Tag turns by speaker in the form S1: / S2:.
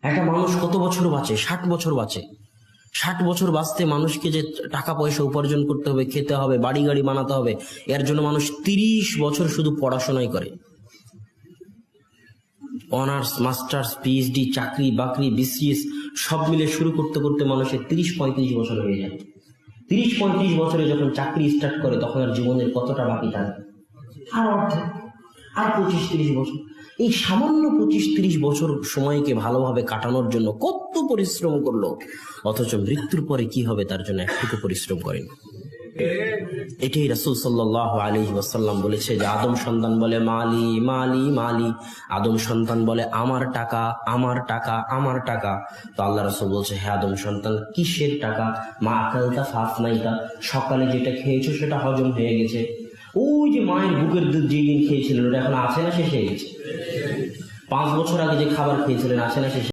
S1: একটা মানুষ কত বছর বাঁচে? 60 বছর বাঁচে। 60 বছর বাঁচতে মানুষকে যে টাকা পয়সা উপার্জন করতে হবে, খেতে হবে, বাড়ি গাড়ি বানাতে হবে, এর জন্য মানুষ 30 বছর শুধু পড়াশোনাই করে। অনার্স, মাস্টার্স, পিএইচডি, চাকরি বাকরি, বিসিএস সব মিলে শুরু করতে করতে মানুষের 30-35 বছর হয়ে যায়। 30-35 বছরে যখন চাকরি স্টার্ট করে তখন আর জীবনের কতটা বাকি থাকে? আর অর্ধেক। আর 25-30 বছর। এই সামান্য 25-30 বছর সময়কে ভালোভাবে কাটানোর জন্য কত পরিশ্রম করলো, অথচ মৃত্যুর পরে কি হবে তার জন্য একটুকু পরিশ্রম করেন। এটাই রাসূল সাল্লাল্লাহু আলাইহি ওয়াসাল্লাম বলেছে যে আদম সন্তান বলে মালি মালি মালি, আদম সন্তান বলে আমার টাকা আমার টাকা আমার টাকা। তো আল্লাহ রাসূল বলছে, হে আদম সন্তান, কিসের টাকা? মা আকালতা ফাফনাইতা, সকালে যেটা খেয়েছো সেটা হজম হয়ে গেছে। ওই যে মায়ের বুকের দুধ যেদিন খেয়েছিলেন ওটা এখন আছে না শেষ হয়ে গেছে? 5 বছর আগে যে খাবার খেয়েছিলেন আছে না শেষ?